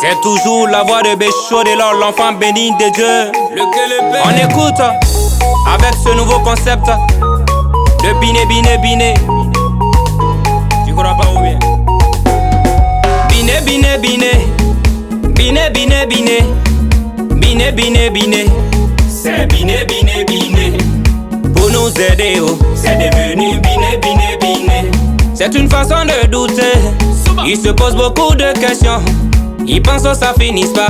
C'est toujours la voix de Béchaud et l'enfant béni de Dieu. On écoute avec ce nouveau concept de Biné Biné Biné. Tu crois pas ou bien? Biné Biné Biné, Biné Biné Biné, Biné Biné Biné. C'est Biné Biné Biné. Pour nous aider, oh, c'est devenu Biné Biné Biné. C'est une façon de douter. Ils se posent beaucoup de questions. Ils pensent que ça finisse pas.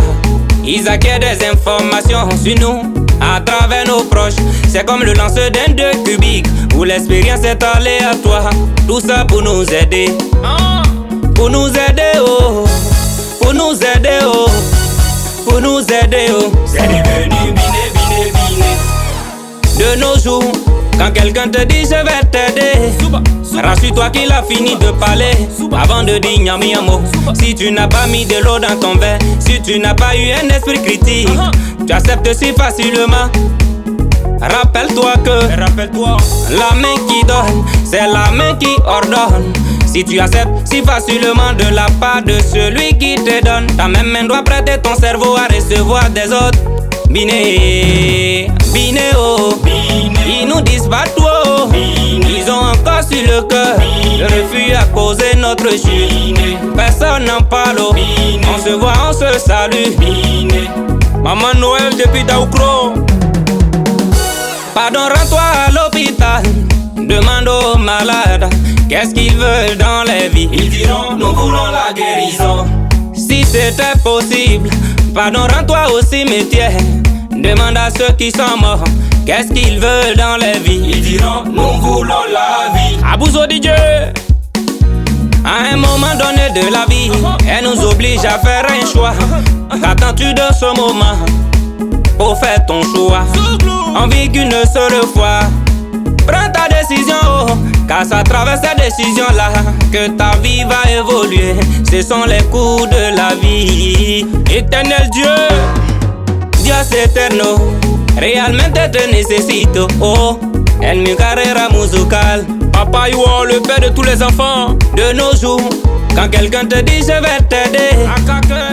Ils acquièrent des informations sur nous à travers nos proches. C'est comme le lanceur d'un 2 cubique où l'expérience est aléatoire. Tout ça pour nous aider. Pour nous aider, oh. Pour nous aider, oh. Pour nous aider, oh. C'est devenu Biné Biné Biné. De nos jours, quand quelqu'un te dit je vais t'aider, rassure-toi qu'il a fini de parler avant de dire nyami amo. Si tu n'as pas mis de l'eau dans ton verre, si tu n'as pas eu un esprit critique, tu acceptes si facilement. Rappelle-toi que la main qui donne, c'est la main qui ordonne. Si tu acceptes si facilement de la part de celui qui te donne, ta même main doit prêter ton cerveau à recevoir des autres. Biné, Biné, oh. Ils nous disent pas tout, oh. Ils ont encore sur le cœur le refus à causer notre chute. Personne n'en parle, oh. On se voit, on se salue. Maman Noël depuis Daoukro. Pardon, rends-toi à l'hôpital. Demande aux malades qu'est-ce qu'ils veulent dans la vie. Ils diront nous voulons la guérison. Si c'était possible, pardon, rends-toi au cimetière. Demande à ceux qui sont morts qu'est-ce qu'ils veulent dans la vie. Ils diront nous voulons la vie. Abouzo Dieu. À un moment donné de la vie, elle nous oblige à faire un choix. Qu'attends-tu de ce moment pour faire ton choix? On vit qu'une seule fois. Prends ta décision, oh, car c'est à travers cette décision-là que ta vie va évoluer. Ce sont les coups de la vie. Éternel Dieu, Dios eterno, realmente te necesito, oh. El mi carrera musical. Papa Yo, le père de tous les enfants. De nos jours, quand quelqu'un te dit je vais t'aider,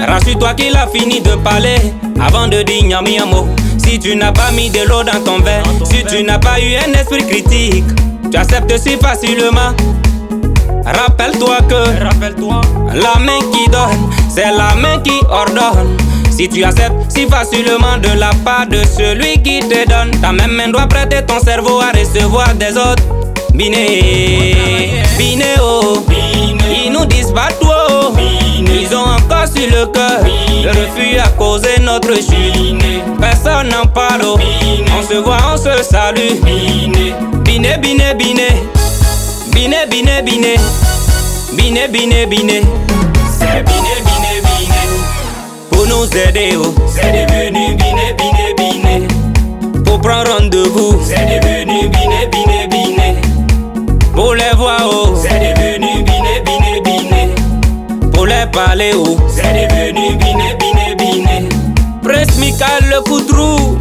rassure-toi qu'il a fini de parler avant de dire nyami amo. Si tu n'as pas mis de l'eau dans ton verre, si tu n'as pas eu un esprit critique, tu acceptes si facilement. Rappelle-toi que la main qui donne, c'est la main qui ordonne. Si tu acceptes si facilement de la part de celui qui te donne, ta même main doit prêter ton cerveau à recevoir des autres. Biné, Biné, oh. Ils nous disent pas tout, oh. Ils ont encore sur le cœur le refus à causer notre chute. Personne n'en parle, oh. On se voit, on se salue. Biné, Biné, Biné. Biné, Biné, Biné. Biné, Biné, Biné. C'est Biné, Biné, Biné. Pour nous aider, oh. C'est devenu Biné, Biné, Biné. Pour prendre rendez-vous, c'est devenu Biné, Biné, Biné. Pour les voir, oh, c'est devenu Biné, Biné, Biné. Pour les parler, oh, c'est devenu Biné, Biné, Biné. Prince Michael le Coudrou.